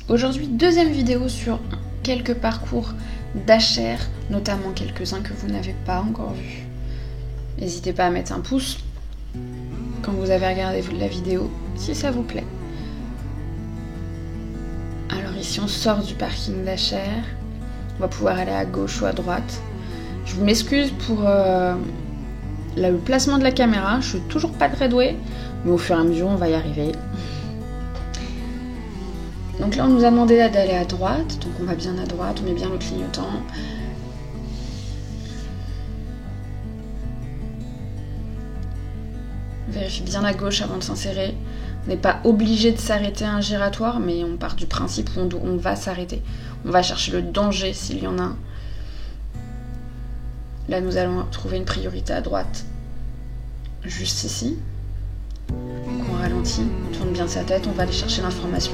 Aujourd'hui, deuxième vidéo sur quelques parcours d'HR, notamment quelques-uns que vous n'avez pas encore vus. N'hésitez pas à mettre un pouce quand vous avez regardé la vidéo, si ça vous plaît. Alors ici, on sort du parking d'HR. On va pouvoir aller à gauche ou à droite. Je vous m'excuse pour le placement de la caméra. Je suis toujours pas très douée, mais au fur et à mesure, on va y arriver. Donc là, on nous a demandé d'aller à droite. Donc on va bien à droite, on met bien le clignotant. On vérifie bien à gauche avant de s'insérer. On n'est pas obligé de s'arrêter à un giratoire, mais on part du principe où on va s'arrêter. On va chercher le danger s'il y en a un. Là, nous allons trouver une priorité à droite, juste ici. Donc on ralentit, on tourne bien sa tête, on va aller chercher l'information.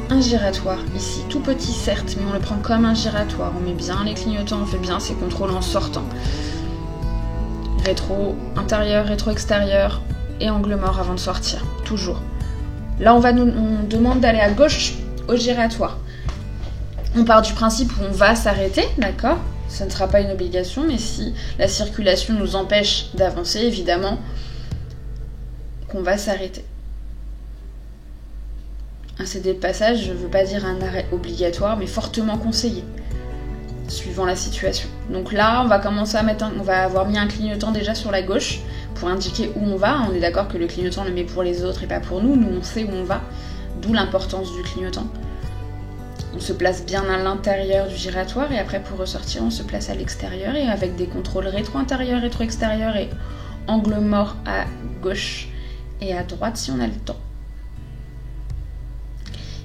Un giratoire, ici, tout petit certes, mais on le prend comme un giratoire. On met bien les clignotants, on fait bien ses contrôles en sortant. Rétro intérieur, rétro extérieur et angle mort avant de sortir, toujours. Là, on demande d'aller à gauche au giratoire. On part du principe où on va s'arrêter, d'accord ? Ça ne sera pas une obligation, mais si la circulation nous empêche d'avancer, évidemment, qu'on va s'arrêter. Un CD de passage, je ne veux pas dire un arrêt obligatoire, mais fortement conseillé, suivant la situation. Donc là, on va commencer à on va avoir mis un clignotant déjà sur la gauche pour indiquer où on va. On est d'accord que le clignotant le met pour les autres et pas pour nous. Nous, on sait où on va, d'où l'importance du clignotant. On se place bien à l'intérieur du giratoire et après, pour ressortir, on se place à l'extérieur et avec des contrôles rétro-intérieur, rétro-extérieur et angle mort à gauche et à droite si on a le temps.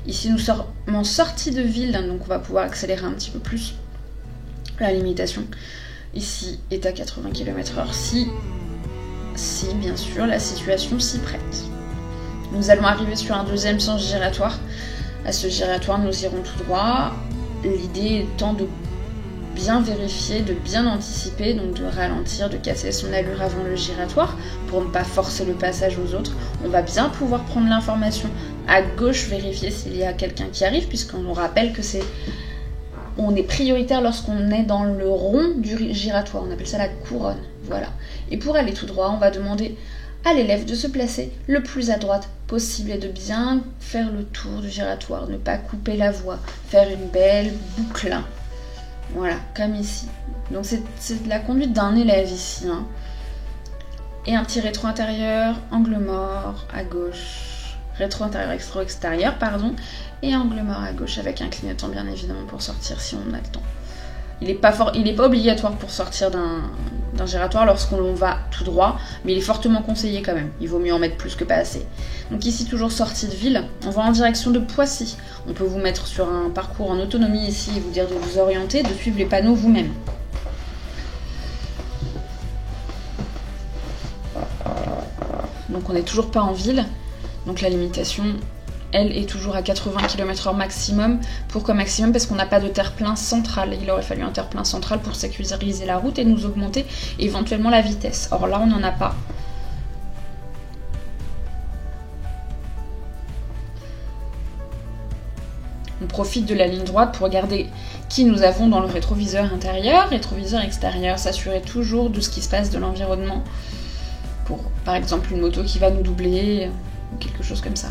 Ici, nous sommes en sortie de ville, donc on va pouvoir accélérer un petit peu plus. La limitation ici est à 80 km/h si bien sûr la situation s'y prête. Nous allons arriver sur un deuxième sens giratoire. À ce giratoire, nous irons tout droit. L'idée étant de bien vérifier, de bien anticiper, donc de ralentir, de casser son allure avant le giratoire pour ne pas forcer le passage aux autres. On va bien pouvoir prendre l'information à gauche, vérifier s'il y a quelqu'un qui arrive, puisqu'on nous rappelle que on est prioritaire lorsqu'on est dans le rond du giratoire. On appelle ça la couronne. Voilà. Et pour aller tout droit, on va demander à l'élève de se placer le plus à droite possible et de bien faire le tour du giratoire, ne pas couper la voie, faire une belle boucle. Voilà, comme ici. Donc c'est de la conduite d'un élève ici. Hein. Et un petit rétro intérieur, angle mort à gauche, rétro intérieur, rétro extérieur, pardon, et angle mort à gauche avec un clignotant bien évidemment pour sortir si on a le temps. Il n'est pas obligatoire pour sortir d'un giratoire lorsqu'on va tout droit, mais il est fortement conseillé quand même. Il vaut mieux en mettre plus que pas assez. Donc ici, toujours sortie de ville, on va en direction de Poissy. On peut vous mettre sur un parcours en autonomie ici et vous dire de vous orienter, de suivre les panneaux vous-même. Donc on n'est toujours pas en ville, donc la limitation, elle, est toujours à 80 km/h maximum. Pourquoi maximum ? Parce qu'on n'a pas de terre-plein central. Il aurait fallu un terre-plein central pour sécuriser la route et nous augmenter éventuellement la vitesse. Or là, on n'en a pas. On profite de la ligne droite pour regarder qui nous avons dans le rétroviseur intérieur, rétroviseur extérieur, s'assurer toujours de ce qui se passe de l'environnement. Pour, par exemple, une moto qui va nous doubler, ou quelque chose comme ça.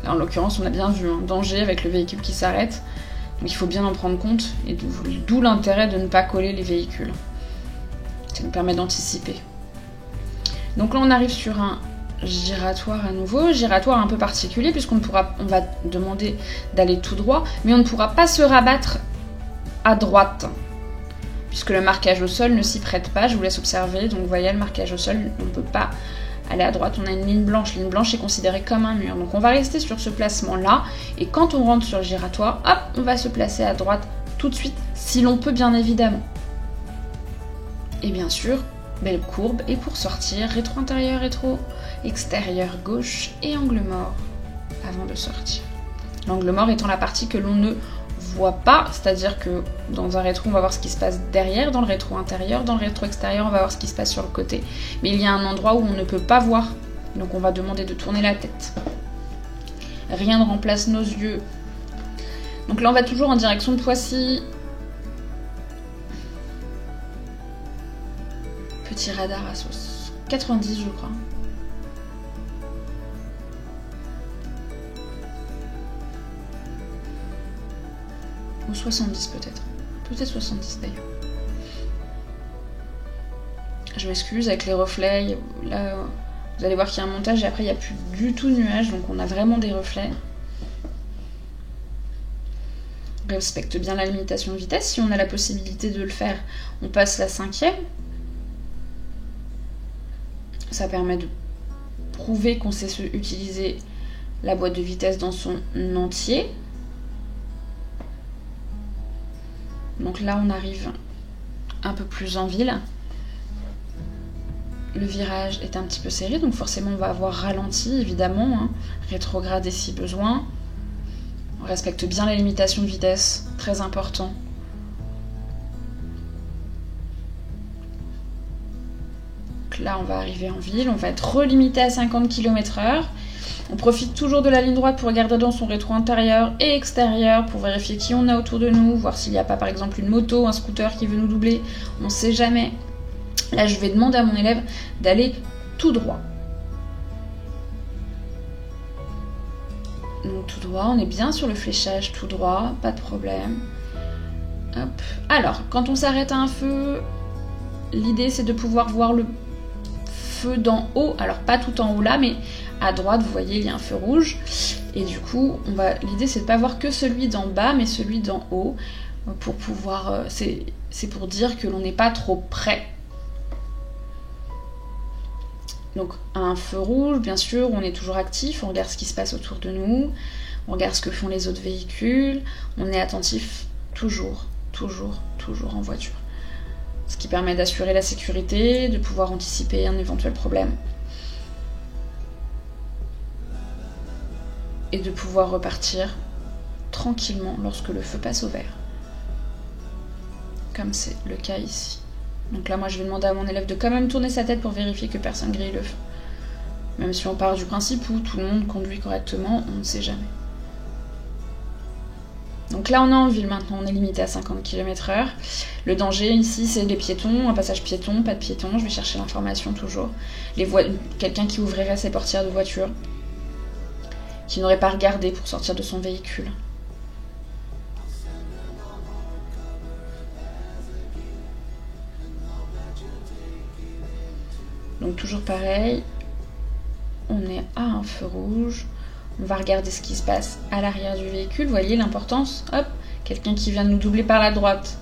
Là, en l'occurrence, on a bien vu un danger avec le véhicule qui s'arrête. Donc il faut bien en prendre compte, et d'où l'intérêt de ne pas coller les véhicules. Ça nous permet d'anticiper. Donc là, on arrive sur un giratoire à nouveau, giratoire un peu particulier, puisqu'on va demander d'aller tout droit, mais on ne pourra pas se rabattre à droite, puisque le marquage au sol ne s'y prête pas. Je vous laisse observer. Donc vous voyez, le marquage au sol, on ne peut pas aller à droite, on a une ligne blanche. Ligne blanche est considérée comme un mur. Donc on va rester sur ce placement-là. Et quand on rentre sur le giratoire, hop, on va se placer à droite tout de suite, si l'on peut bien évidemment. Et bien sûr, belle courbe. Et pour sortir, rétro intérieur, rétro extérieur gauche et angle mort avant de sortir. L'angle mort étant la partie que l'on ne voit pas, c'est-à-dire que dans un rétro on va voir ce qui se passe derrière, dans le rétro intérieur, dans le rétro extérieur on va voir ce qui se passe sur le côté, mais il y a un endroit où on ne peut pas voir, donc on va demander de tourner la tête. Rien ne remplace nos yeux. Donc là on va toujours en direction de Poissy. Petit radar à 90 je crois. Ou 70 peut-être. Peut-être 70 d'ailleurs. Je m'excuse avec les reflets. Là, vous allez voir qu'il y a un montage et après il n'y a plus du tout de nuages, donc on a vraiment des reflets. On respecte bien la limitation de vitesse. Si on a la possibilité de le faire, on passe la 5e. Ça permet de prouver qu'on sait utiliser la boîte de vitesse dans son entier. Donc là, on arrive un peu plus en ville. Le virage est un petit peu serré, donc forcément, on va avoir ralenti, évidemment. Hein, rétrogradé si besoin. On respecte bien la limitation de vitesse, très important. Donc là, on va arriver en ville, on va être relimité à 50 km/h. On profite toujours de la ligne droite pour regarder dans son rétro intérieur et extérieur pour vérifier qui on a autour de nous, voir s'il n'y a pas par exemple une moto, un scooter qui veut nous doubler, on ne sait jamais. Là, je vais demander à mon élève d'aller tout droit. Donc tout droit, on est bien sur le fléchage tout droit, pas de problème. Hop. Alors, quand on s'arrête à un feu, l'idée c'est de pouvoir voir le feu d'en haut, alors pas tout en haut là, mais à droite, vous voyez, il y a un feu rouge. Et du coup, l'idée c'est de pas voir que celui d'en bas, mais celui d'en haut, pour pouvoir... c'est pour dire que l'on n'est pas trop près. Donc, à un feu rouge, bien sûr, on est toujours actif, on regarde ce qui se passe autour de nous, on regarde ce que font les autres véhicules, on est attentif toujours en voiture. Ce qui permet d'assurer la sécurité, de pouvoir anticiper un éventuel problème. Et de pouvoir repartir tranquillement lorsque le feu passe au vert. Comme c'est le cas ici. Donc là, moi, je vais demander à mon élève de quand même tourner sa tête pour vérifier que personne grille le feu. Même si on part du principe où tout le monde conduit correctement, on ne sait jamais. Donc là, on est en ville maintenant, on est limité à 50 km/h. Le danger ici, c'est les piétons, un passage piéton, pas de piéton. Je vais chercher l'information toujours. Quelqu'un qui ouvrirait ses portières de voiture, qui n'aurait pas regardé pour sortir de son véhicule. Donc toujours pareil, on est à un feu rouge, on va regarder ce qui se passe à l'arrière du véhicule, vous voyez l'importance, hop, quelqu'un qui vient de nous doubler par la droite,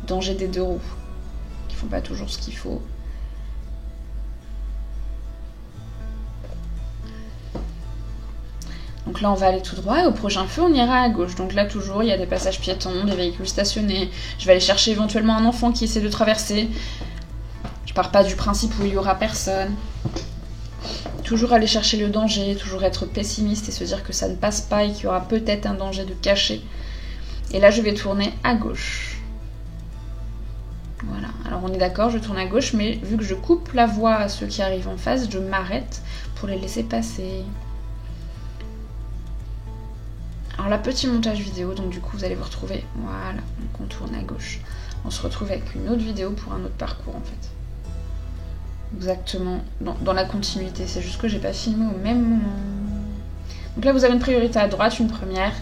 danger des deux roues, qui font pas toujours ce qu'il faut. Donc là on va aller tout droit et au prochain feu on ira à gauche. Donc là toujours il y a des passages piétons, des véhicules stationnés, je vais aller chercher éventuellement un enfant qui essaie de traverser. Je pars pas du principe où il y aura personne. Toujours aller chercher le danger, toujours être pessimiste et se dire que ça ne passe pas et qu'il y aura peut-être un danger de caché. Et là je vais tourner à gauche. Voilà, alors on est d'accord, je tourne à gauche, mais vu que je coupe la voie à ceux qui arrivent en face, je m'arrête pour les laisser passer. Alors là, petit montage vidéo, donc du coup vous allez vous retrouver, voilà, donc on tourne à gauche. On se retrouve avec une autre vidéo pour un autre parcours en fait. Exactement, dans la continuité, c'est juste que j'ai pas filmé au même moment. Donc là vous avez une priorité à droite, une première.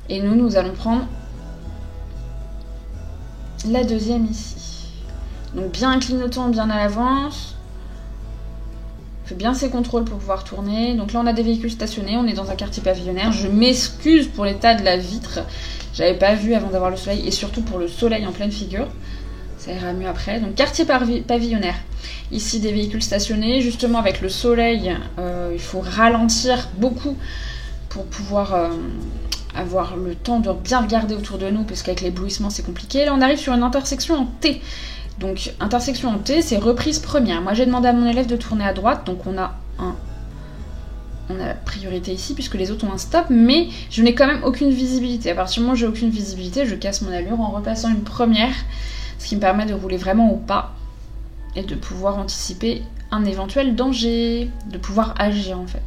Et nous allons prendre la deuxième ici. Donc bien clignotant, bien à l'avance. On fait bien ses contrôles pour pouvoir tourner. Donc là on a des véhicules stationnés, on est dans un quartier pavillonnaire. Je m'excuse pour l'état de la vitre. J'avais pas vu avant d'avoir le soleil et surtout pour le soleil en pleine figure. Ça ira mieux après. Donc quartier pavillonnaire. Ici des véhicules stationnés. Justement avec le soleil, il faut ralentir beaucoup pour pouvoir avoir le temps de bien regarder autour de nous parce qu'avec l'éblouissement c'est compliqué. Là on arrive sur une intersection en T. Donc intersection en T c'est reprise première. Moi j'ai demandé à mon élève de tourner à droite. Donc on a 1, on a la priorité ici puisque les autres ont un stop, mais je n'ai quand même aucune visibilité. À partir du moment où j'ai aucune visibilité, je casse mon allure en repassant une première, ce qui me permet de rouler vraiment au pas et de pouvoir anticiper un éventuel danger, de pouvoir agir en fait.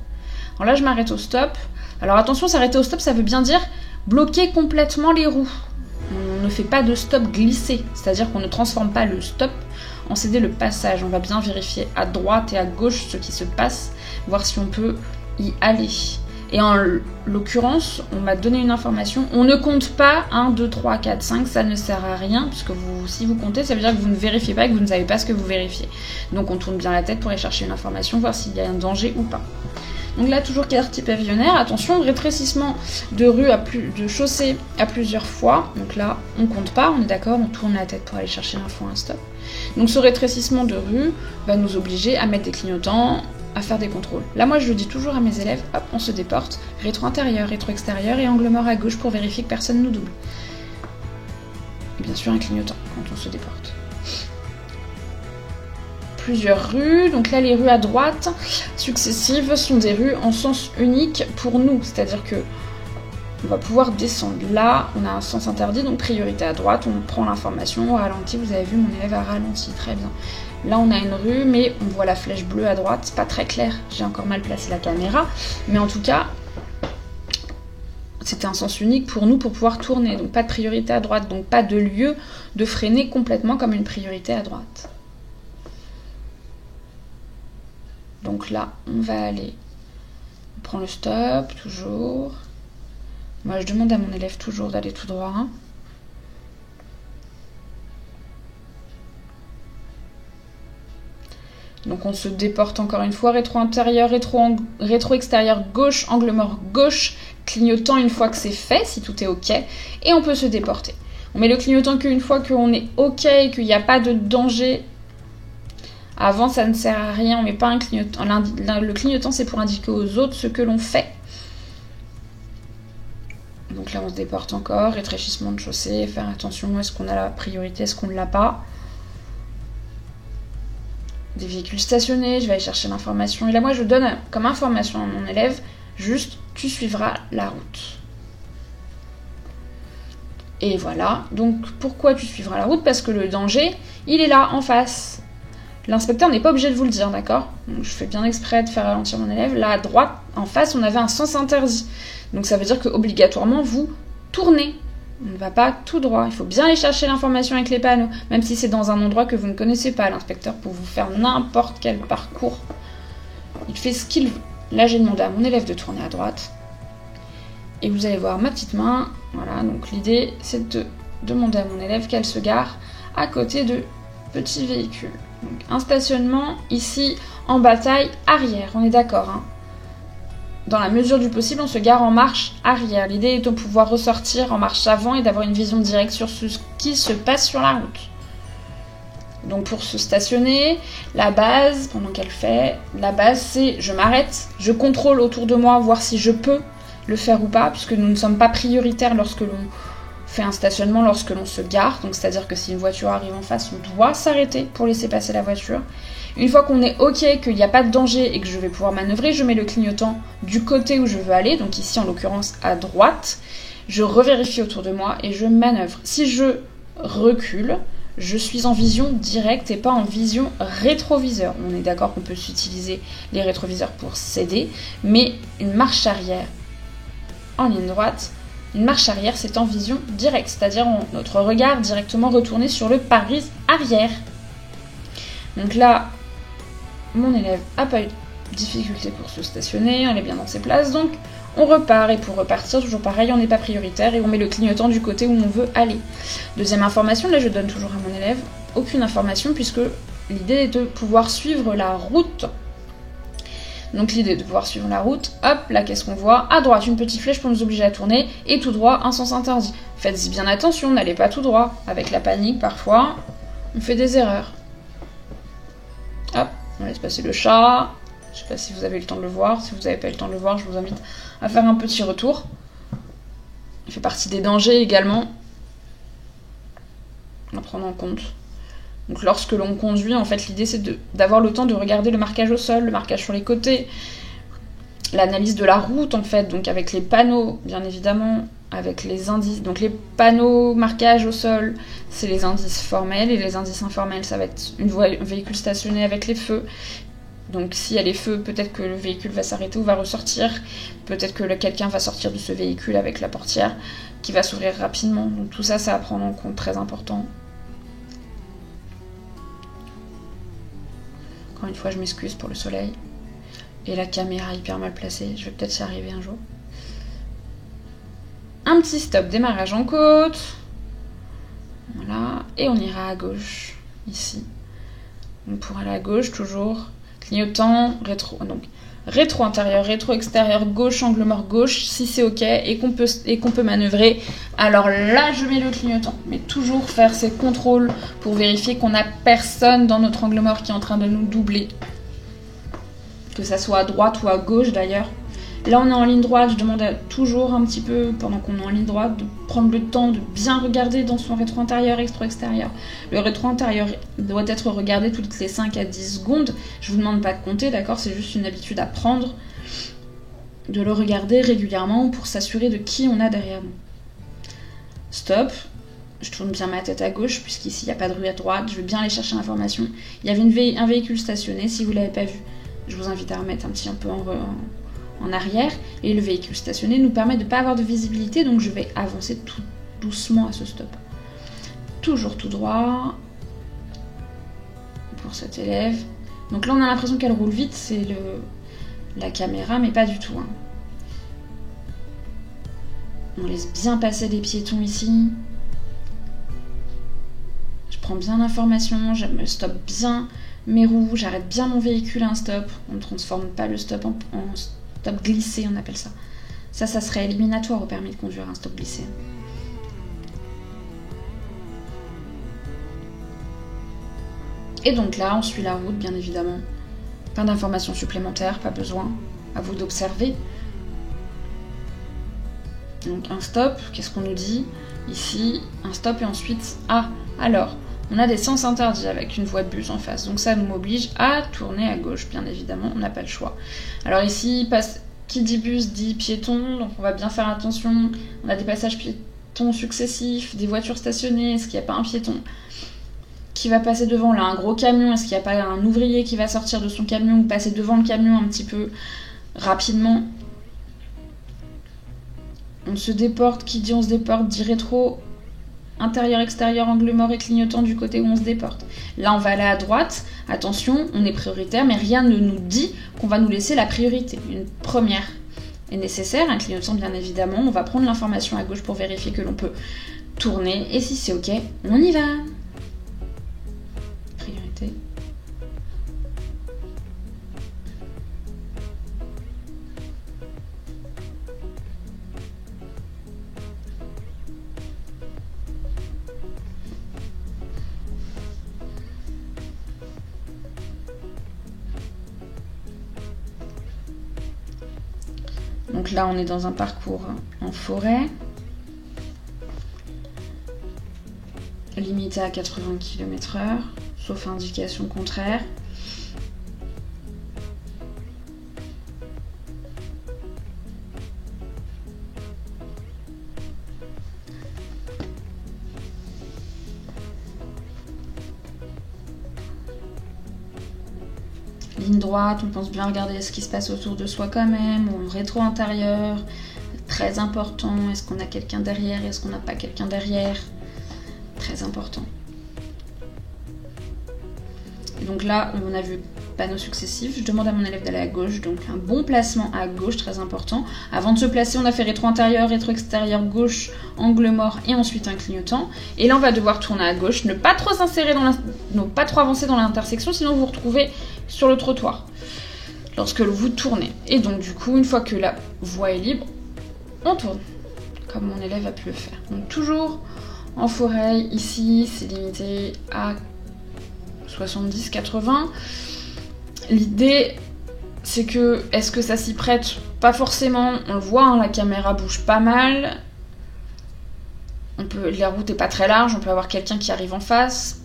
Alors là, je m'arrête au stop. Alors attention, s'arrêter au stop, ça veut bien dire bloquer complètement les roues. On ne fait pas de stop glissé, c'est-à-dire qu'on ne transforme pas le stop en céder le passage. On va bien vérifier à droite et à gauche ce qui se passe, voir si on peut y aller. Et en l'occurrence, on m'a donné une information, on ne compte pas 1, 2, 3, 4, 5, ça ne sert à rien, puisque si vous comptez, ça veut dire que vous ne vérifiez pas et que vous ne savez pas ce que vous vérifiez. Donc on tourne bien la tête pour aller chercher une information, voir s'il y a un danger ou pas. Donc là, toujours quartier pavillonnaire, attention, rétrécissement de rue, de chaussée à plusieurs fois. Donc là, on compte pas, on est d'accord, on tourne la tête pour aller chercher l'info un stop. Donc ce rétrécissement de rue va nous obliger à mettre des clignotants, à faire des contrôles. Là, moi, je dis toujours à mes élèves, hop, on se déporte, rétro intérieur, rétro extérieur et angle mort à gauche pour vérifier que personne nous double. Et bien sûr, un clignotant quand on se déporte. Plusieurs rues, donc là, les rues à droite successives sont des rues en sens unique pour nous, c'est-à-dire que on va pouvoir descendre. Là, on a un sens interdit, donc priorité à droite, on prend l'information, on ralentit, vous avez vu, mon élève a ralenti, très bien. Là, on a une rue, mais on voit la flèche bleue à droite, c'est pas très clair, j'ai encore mal placé la caméra, mais en tout cas, c'était un sens unique pour nous pour pouvoir tourner, donc pas de priorité à droite, donc pas de lieu de freiner complètement comme une priorité à droite. Donc là, on va aller, on prend le stop, toujours. Moi, je demande à mon élève toujours d'aller tout droit. Donc on se déporte encore une fois, rétro intérieur, rétro extérieur gauche, angle mort gauche, clignotant une fois que c'est fait, si tout est ok, et on peut se déporter. On met le clignotant qu'une fois qu'on est ok, qu'il n'y a pas de danger. Avant, ça ne sert à rien, on met pas un clignotant. Le clignotant, c'est pour indiquer aux autres ce que l'on fait. Donc là, on se déporte encore, rétrécissement de chaussée, faire attention, est-ce qu'on a la priorité, est-ce qu'on ne l'a pas. Des véhicules stationnés, je vais aller chercher l'information. Et là, moi, je donne comme information à mon élève, juste, tu suivras la route. Et voilà, donc pourquoi tu suivras la route? Parce que le danger, il est là, en face. L'inspecteur n'est pas obligé de vous le dire, d'accord? Donc je fais bien exprès de faire ralentir mon élève. Là, à droite, en face, on avait un sens interdit. Donc ça veut dire que obligatoirement, vous tournez. On ne va pas tout droit. Il faut bien aller chercher l'information avec les panneaux, même si c'est dans un endroit que vous ne connaissez pas. L'inspecteur peut vous faire n'importe quel parcours. Il fait ce qu'il veut. Là, j'ai demandé à mon élève de tourner à droite. Et vous allez voir ma petite main. Voilà, donc l'idée, c'est de demander à mon élève qu'elle se gare à côté de petits véhicules. Donc, un stationnement ici en bataille arrière, on est d'accord, hein. Dans la mesure du possible, on se gare en marche arrière. L'idée est de pouvoir ressortir en marche avant et d'avoir une vision directe sur ce qui se passe sur la route. Donc pour se stationner, la base, pendant qu'elle fait, la base c'est je m'arrête, je contrôle autour de moi, voir si je peux le faire ou pas, puisque nous ne sommes pas prioritaires lorsque l'on fait un stationnement, lorsque l'on se gare. Donc c'est-à-dire que si une voiture arrive en face, on doit s'arrêter pour laisser passer la voiture. Une fois qu'on est ok, qu'il n'y a pas de danger et que je vais pouvoir manœuvrer, je mets le clignotant du côté où je veux aller, donc ici en l'occurrence à droite. Je revérifie autour de moi et je manœuvre. Si je recule, je suis en vision directe et pas en vision rétroviseur. On est d'accord qu'on peut utiliser les rétroviseurs pour s'aider, mais une marche arrière en ligne droite, une marche arrière c'est en vision directe, c'est-à-dire notre regard directement retourné sur le pare-brise arrière. Donc là, mon élève n'a pas eu de difficulté pour se stationner, elle est bien dans ses places, donc on repart. Et pour repartir, toujours pareil, on n'est pas prioritaire et on met le clignotant du côté où on veut aller. Deuxième information, là je donne toujours à mon élève aucune information puisque l'idée est de pouvoir suivre la route. Donc l'idée est de pouvoir suivre la route, hop, là qu'est-ce qu'on voit? À droite, une petite flèche pour nous obliger à tourner, et tout droit, un sens interdit. Faites-y bien attention, n'allez pas tout droit. Avec la panique, parfois, on fait des erreurs. Hop, on laisse passer le chat. Je sais pas si vous avez eu le temps de le voir. Si vous n'avez pas eu le temps de le voir, je vous invite à faire un petit retour. Il fait partie des dangers également à prendre en compte. Donc lorsque l'on conduit, en fait, l'idée c'est d'avoir le temps de regarder le marquage au sol, le marquage sur les côtés, l'analyse de la route en fait, donc avec les panneaux bien évidemment, avec les indices. Donc les panneaux marquage au sol, c'est les indices formels, et les indices informels, ça va être un véhicule stationné avec les feux. Donc s'il y a les feux, peut-être que le véhicule va s'arrêter ou va ressortir, peut-être que quelqu'un va sortir de ce véhicule avec la portière qui va s'ouvrir rapidement. Donc tout ça, ça à prendre en compte, très important. Encore une fois, je m'excuse pour le soleil. Et la caméra hyper mal placée, je vais peut-être y arriver un jour. Un petit stop, démarrage en côte. Voilà, et on ira à gauche, ici. Donc pour aller à gauche, toujours clignotant, rétro intérieur, rétro extérieur, gauche, angle mort gauche, si c'est ok et qu'on peut manœuvrer. Alors là, je mets le clignotant, mais toujours faire ces contrôles pour vérifier qu'on n'a personne dans notre angle mort qui est en train de nous doubler. Que ça soit à droite ou à gauche d'ailleurs. Là, on est en ligne droite, je demande toujours un petit peu, pendant qu'on est en ligne droite, de prendre le temps de bien regarder dans son rétro intérieur, extérieur. Le rétro intérieur doit être regardé toutes les 5 à 10 secondes. Je vous demande pas de compter, d'accord? C'est juste une habitude à prendre, de le regarder régulièrement pour s'assurer de qui on a derrière nous. Stop. Je tourne bien ma tête à gauche, puisqu'ici, il n'y a pas de rue à droite. Je vais bien aller chercher l'information. Il y avait un véhicule stationné, si vous ne l'avez pas vu. Je vous invite à remettre un petit peu en arrière, et le véhicule stationné nous permet de ne pas avoir de visibilité, donc je vais avancer tout doucement à ce stop. Toujours tout droit pour cet élève. Donc là on a l'impression qu'elle roule vite, c'est la caméra, mais pas du tout. Hein. On laisse bien passer les piétons ici. Je prends bien l'information, je me stoppe bien mes roues, j'arrête bien mon véhicule à un stop. On ne transforme pas le stop en stop glissé, on appelle ça. Ça serait éliminatoire au permis de conduire, un stop glissé. Et donc là, on suit la route, bien évidemment. Pas d'informations supplémentaires, pas besoin. À vous d'observer. Donc un stop, qu'est-ce qu'on nous dit? Ici, un stop et ensuite... Ah, alors, on a des sens interdits avec une voie de bus en face. Donc ça nous oblige à tourner à gauche, bien évidemment, on n'a pas le choix. Alors ici, qui dit bus dit piéton, donc on va bien faire attention. On a des passages piétons successifs, des voitures stationnées, est-ce qu'il n'y a pas un piéton qui va passer devant là, un gros camion, est-ce qu'il n'y a pas un ouvrier qui va sortir de son camion ou passer devant le camion un petit peu rapidement? On se déporte, qui dit on se déporte dit rétro, intérieur, extérieur, angle mort et clignotant du côté où on se déporte. Là on va aller à droite, attention, on est prioritaire, mais rien ne nous dit qu'on va nous laisser la priorité. Une première est nécessaire, un clignotant bien évidemment, on va prendre l'information à gauche pour vérifier que l'on peut tourner, et si c'est ok, on y va. Priorité. Donc là, on est dans un parcours en forêt, limité à 80 km/h, sauf indication contraire. Ligne droite, on pense bien regarder ce qui se passe autour de soi quand même, ou en rétro intérieur, très important, est-ce qu'on a quelqu'un derrière, est-ce qu'on n'a pas quelqu'un derrière, très important. Et donc là, on a vu panneaux successifs, je demande à mon élève d'aller à gauche, donc un bon placement à gauche, très important. Avant de se placer, on a fait rétro intérieur, rétro extérieur, gauche, angle mort et ensuite un clignotant. Et là, on va devoir tourner à gauche, ne pas trop s'insérer pas trop avancer dans l'intersection, sinon vous vous retrouvez sur le trottoir lorsque vous tournez. Et donc du coup, une fois que la voie est libre, on tourne, comme mon élève a pu le faire. Donc toujours en forêt, ici, c'est limité à 70-80. L'idée, c'est que, est-ce que ça s'y prête? Pas forcément, on le voit, hein, la caméra bouge pas mal. La route est pas très large, on peut avoir quelqu'un qui arrive en face.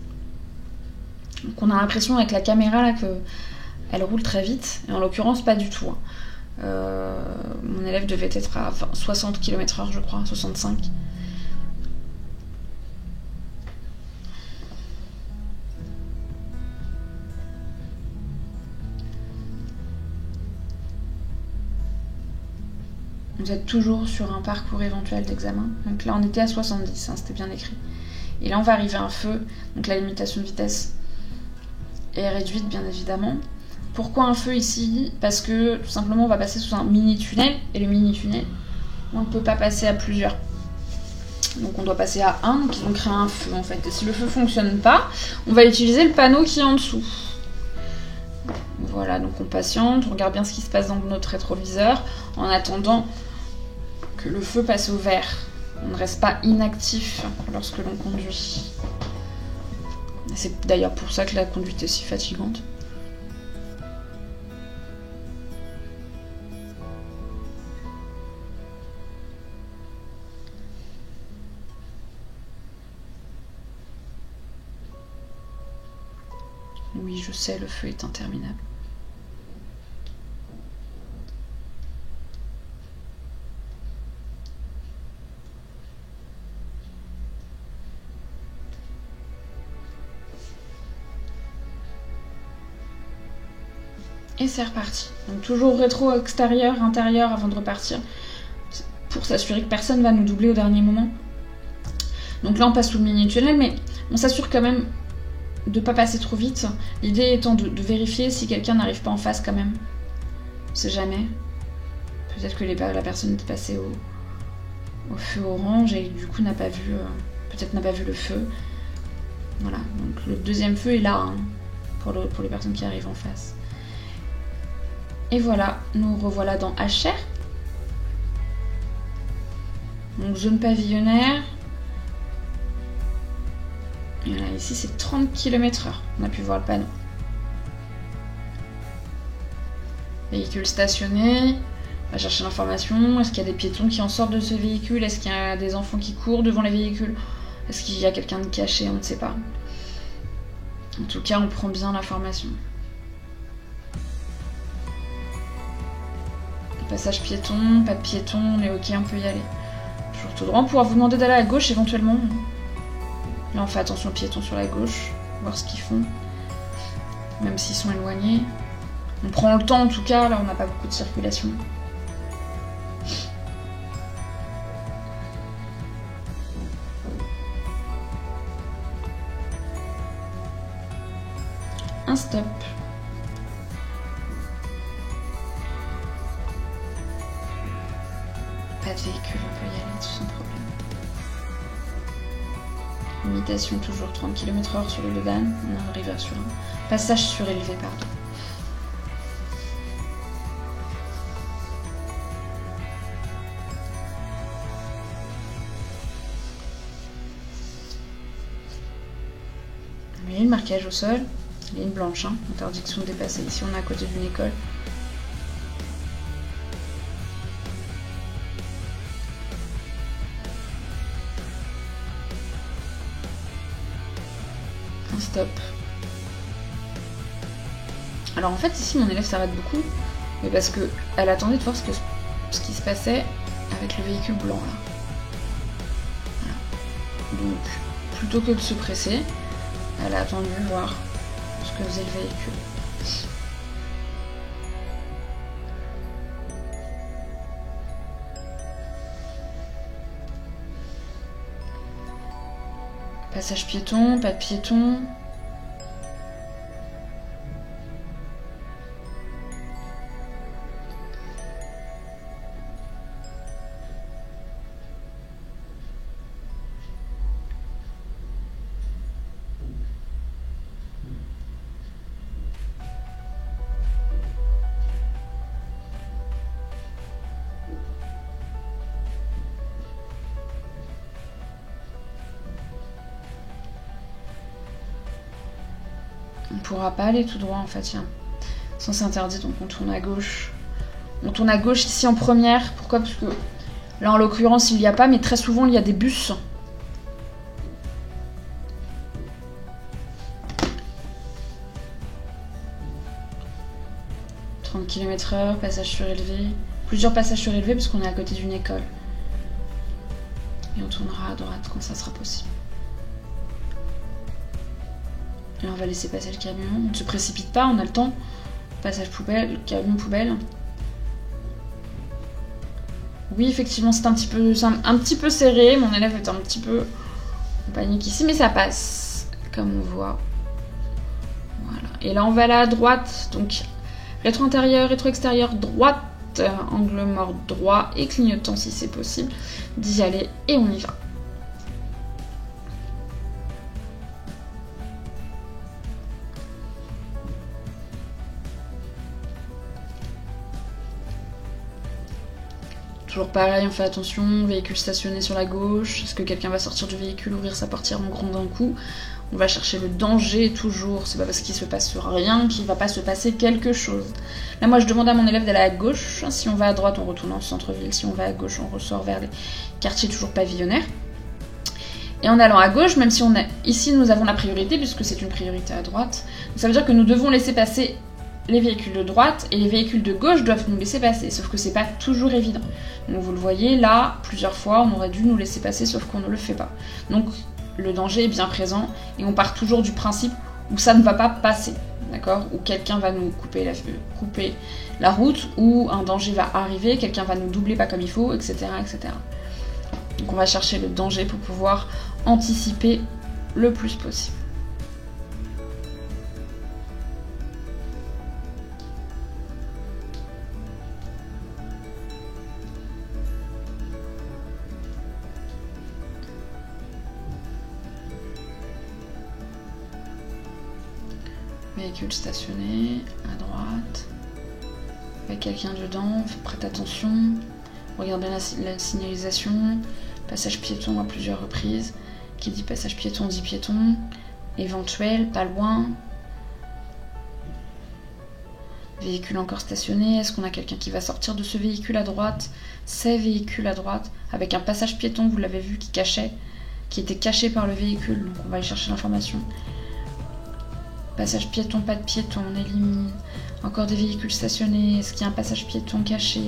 Donc on a l'impression avec la caméra là que elle roule très vite, et en l'occurrence pas du tout. Hein. Mon élève devait être à 60 km/h, je crois, 65. Vous êtes toujours sur un parcours éventuel d'examen. Donc là, on était à 70, hein, c'était bien écrit. Et là, on va arriver à un feu. Donc la limitation de vitesse est réduite, bien évidemment. Pourquoi un feu ici? Parce que tout simplement, on va passer sous un mini-tunnel. Et le mini-tunnel, on ne peut pas passer à plusieurs. Donc on doit passer à un. Donc ils ont créé un feu, en fait. Et si le feu ne fonctionne pas, on va utiliser le panneau qui est en dessous. Voilà, donc on patiente, on regarde bien ce qui se passe dans notre rétroviseur en attendant que le feu passe au vert. On ne reste pas inactif lorsque l'on conduit. C'est d'ailleurs pour ça que la conduite est si fatigante. Oui, je sais, le feu est interminable. Et c'est reparti. Donc toujours rétro extérieur, intérieur avant de repartir. Pour s'assurer que personne ne va nous doubler au dernier moment. Donc là on passe sous le mini-tunnel, mais on s'assure quand même de ne pas passer trop vite. L'idée étant de vérifier si quelqu'un n'arrive pas en face quand même. On sait jamais. Peut-être que la personne est passée au feu orange et du coup n'a pas vu, peut-être n'a pas vu le feu. Voilà, donc le deuxième feu est là hein, pour les personnes qui arrivent en face. Et voilà, nous revoilà dans HR. Donc zone pavillonnaire. Et là, ici, c'est 30 km/h. On a pu voir le panneau. Véhicule stationné. On va chercher l'information. Est-ce qu'il y a des piétons qui en sortent de ce véhicule? Est-ce qu'il y a des enfants qui courent devant les véhicules? Est-ce qu'il y a quelqu'un de caché? On ne sait pas. En tout cas, on prend bien l'information. Passage piéton, pas de piéton, on est ok, on peut y aller. Toujours tout droit, on pourra vous demander d'aller à gauche éventuellement. Là on fait attention aux piétons sur la gauche, voir ce qu'ils font. Même s'ils sont éloignés. On prend le temps en tout cas, là on n'a pas beaucoup de circulation. Un stop. Pas de véhicule, on peut y aller sans problème. Limitation toujours 30 km/h sur le Lodan, on arrive sur un passage surélevé, pardon. Vous voyez le marquage au sol, ligne blanche, hein, interdiction de dépasser. Ici on est à côté d'une école. Stop. Alors en fait ici mon élève s'arrête beaucoup, mais parce que elle attendait de voir ce qui se passait avec le véhicule blanc là. Voilà. Donc plutôt que de se presser, elle a attendu voir ce que faisait le véhicule. Passage piéton, pas de piéton. On pourra pas aller tout droit en fait, tiens. Sens interdit, donc on tourne à gauche. On tourne à gauche ici en première. Pourquoi? Parce que là en l'occurrence il n'y a pas, mais très souvent il y a des bus. 50 km/h, passage surélevé. Plusieurs passages surélevés parce qu'on est à côté d'une école. Et on tournera à droite quand ça sera possible. Là, on va laisser passer le camion. On ne se précipite pas, on a le temps. Passage poubelle, camion poubelle. Oui, effectivement, c'est un petit peu serré. Mon élève est un petit peu en panique ici, mais ça passe, comme on voit. Voilà. Et là, on va aller à droite. Donc, rétro intérieur, rétro extérieur, droite, angle mort droit et clignotant si c'est possible. D'y aller et on y va. Toujours pareil, on fait attention, véhicule stationné sur la gauche, est-ce que quelqu'un va sortir du véhicule, ouvrir sa portière en grand d'un coup? On va chercher le danger toujours, c'est pas parce qu'il se passe rien qu'il va pas se passer quelque chose. Là moi je demande à mon élève d'aller à gauche, si on va à droite on retourne en centre-ville, si on va à gauche on ressort vers les quartiers toujours pavillonnaires. Et en allant à gauche, même si on est ici nous avons la priorité puisque c'est une priorité à droite, donc ça veut dire que nous devons laisser passer les véhicules de droite et les véhicules de gauche doivent nous laisser passer, sauf que c'est pas toujours évident. Donc vous le voyez, là, plusieurs fois, on aurait dû nous laisser passer, sauf qu'on ne le fait pas. Donc le danger est bien présent et on part toujours du principe où ça ne va pas passer, d'accord? Où quelqu'un va nous couper la route, où un danger va arriver, quelqu'un va nous doubler pas comme il faut, etc., etc. Donc on va chercher le danger pour pouvoir anticiper le plus possible. Véhicule stationné, à droite, avec quelqu'un dedans, faites attention, regardez la signalisation, passage piéton à plusieurs reprises, qui dit passage piéton dit piéton, éventuel, pas loin, véhicule encore stationné, est-ce qu'on a quelqu'un qui va sortir de ce véhicule à droite, ces véhicules à droite, avec un passage piéton, vous l'avez vu, qui était caché par le véhicule, donc on va aller chercher l'information. Passage piéton, pas de piéton, on élimine. Encore des véhicules stationnés, est-ce qu'il y a un passage piéton caché?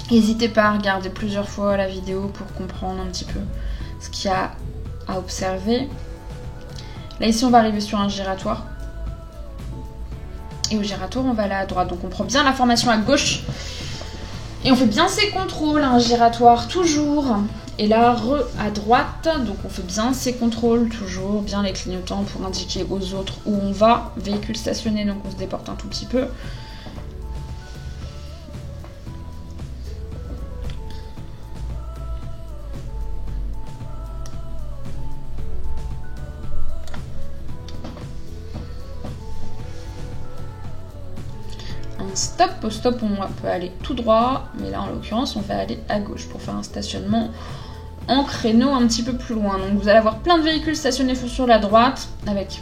N'hésitez pas à regarder plusieurs fois la vidéo pour comprendre un petit peu ce qu'il y a à observer. Là ici on va arriver sur un giratoire. Et au giratoire on va aller à droite. Donc on prend bien l'information à gauche. Et on fait bien ses contrôles, un giratoire toujours. Et là, à droite, donc on fait bien ses contrôles, toujours bien les clignotants pour indiquer aux autres où on va. Véhicule stationné, donc on se déporte un tout petit peu. Un stop, au stop on peut aller tout droit, mais là en l'occurrence on va aller à gauche pour faire un stationnement en créneau un petit peu plus loin. Donc vous allez avoir plein de véhicules stationnés sur la droite avec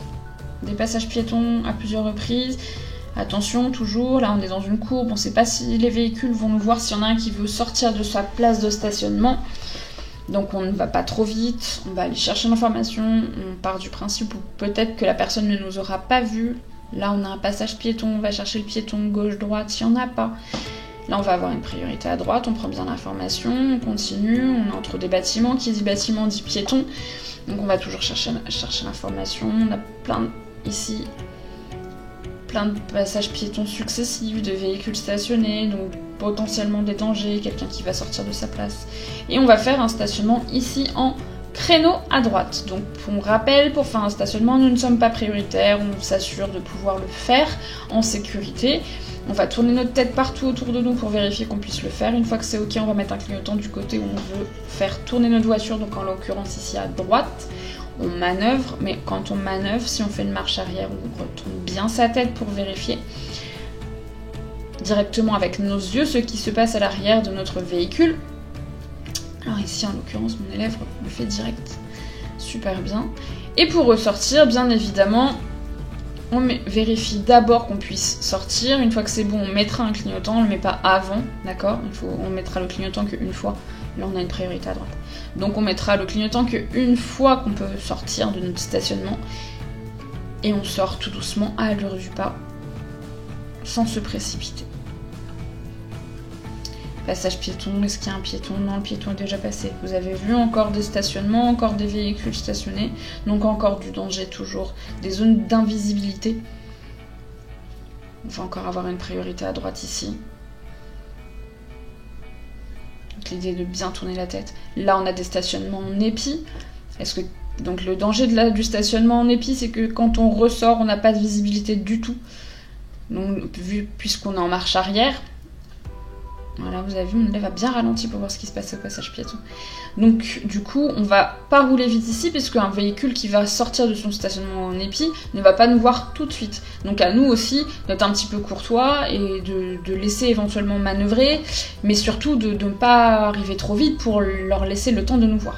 des passages piétons à plusieurs reprises. Attention toujours, là on est dans une courbe, on ne sait pas si les véhicules vont nous voir, s'il y en a un qui veut sortir de sa place de stationnement. Donc on ne va pas trop vite, on va aller chercher l'information, on part du principe où peut-être que la personne ne nous aura pas vu. Là on a un passage piéton, on va chercher le piéton gauche-droite s'il n'y en a pas. Là, on va avoir une priorité à droite, on prend bien l'information, on continue, on est entre des bâtiments, qui dit bâtiment dit piéton. Donc on va toujours chercher l'information. On a ici plein de passages piétons successifs, de véhicules stationnés, donc potentiellement des dangers, quelqu'un qui va sortir de sa place. Et on va faire un stationnement ici en créneau à droite. Donc on rappelle, pour faire un stationnement, nous ne sommes pas prioritaires, on s'assure de pouvoir le faire en sécurité. On va tourner notre tête partout autour de nous pour vérifier qu'on puisse le faire. Une fois que c'est ok, on va mettre un clignotant du côté où on veut faire tourner notre voiture, donc en l'occurrence ici à droite. On manœuvre, mais quand on manœuvre, si on fait une marche arrière, on retourne bien sa tête pour vérifier directement avec nos yeux ce qui se passe à l'arrière de notre véhicule. Alors ici, en l'occurrence, mon élève le fait direct. Super bien. Et pour ressortir, bien évidemment, on vérifie d'abord qu'on puisse sortir. Une fois que c'est bon, on mettra un clignotant, on ne le met pas avant, d'accord? On mettra le clignotant qu'une fois. Là, on a une priorité à droite. Donc, on mettra le clignotant qu'une fois qu'on peut sortir de notre stationnement. Et on sort tout doucement à l'allure du pas. sans se précipiter. Passage piéton, est-ce qu'il y a un piéton? Non, le piéton est déjà passé. Vous avez vu encore des stationnements, encore des véhicules stationnés, donc encore du danger toujours, des zones d'invisibilité. On va encore avoir une priorité à droite ici. L'idée de bien tourner la tête. Là, on a des stationnements en épi. Donc le danger du stationnement en épi, c'est que quand on ressort, on n'a pas de visibilité du tout. Donc puisqu'on est en marche arrière. Voilà, vous avez vu, mon élève a bien ralenti pour voir ce qui se passe au passage piéton. Donc, du coup, on va pas rouler vite ici, puisque un véhicule qui va sortir de son stationnement en épi ne va pas nous voir tout de suite. Donc, à nous aussi d'être un petit peu courtois et de laisser éventuellement manœuvrer, mais surtout de ne pas arriver trop vite pour leur laisser le temps de nous voir.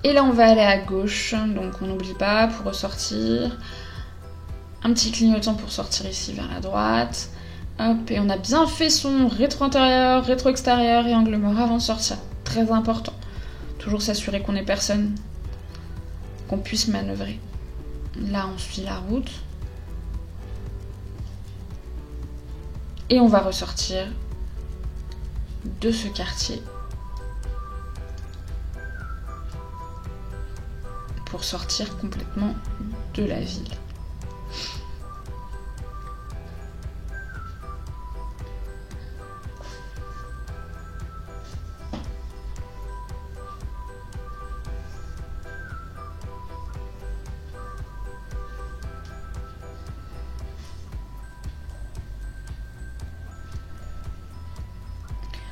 Et là, on va aller à gauche, donc on n'oublie pas pour ressortir. Un petit clignotant pour sortir ici vers la droite. Hop, et on a bien fait son rétro-intérieur, rétro-extérieur et angle mort avant de sortir. Très important. Toujours s'assurer qu'on n'ait personne, qu'on puisse manœuvrer. Là, on suit la route. Et on va ressortir de ce quartier pour sortir complètement de la ville.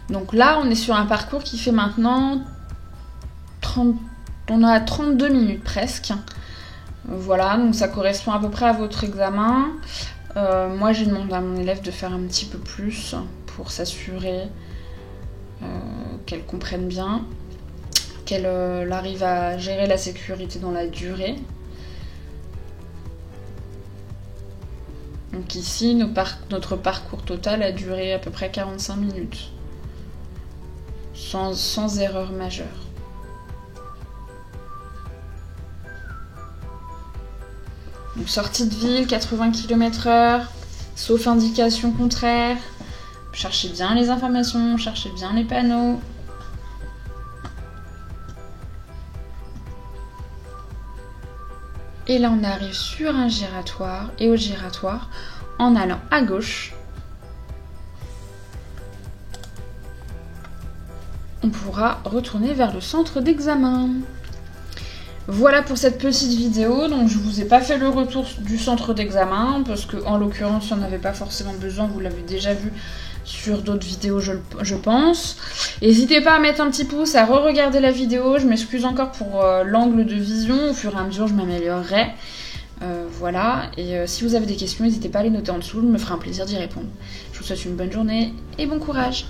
Donc là, on est sur un parcours qui fait maintenant 30... On a 32 minutes presque. Voilà, donc ça correspond à peu près à votre examen. Moi, j'ai demandé à mon élève de faire un petit peu plus pour s'assurer qu'elle comprenne bien, qu'elle arrive à gérer la sécurité dans la durée. Donc ici, notre parcours total a duré à peu près 45 minutes, sans erreur majeure. Donc sortie de ville, 80 km/h, sauf indication contraire. Cherchez bien les informations, cherchez bien les panneaux. Et là, on arrive sur un giratoire, et au giratoire, en allant à gauche, on pourra retourner vers le centre d'examen. Voilà pour cette petite vidéo. Donc je vous ai pas fait le retour du centre d'examen parce que en l'occurrence on n'avait pas forcément besoin, vous l'avez déjà vu sur d'autres vidéos je pense. N'hésitez pas à mettre un petit pouce, à re-regarder la vidéo. Je m'excuse encore pour l'angle de vision, au fur et à mesure je m'améliorerai. Voilà, et si vous avez des questions, n'hésitez pas à les noter en dessous, je me ferai un plaisir d'y répondre. Je vous souhaite une bonne journée et bon courage.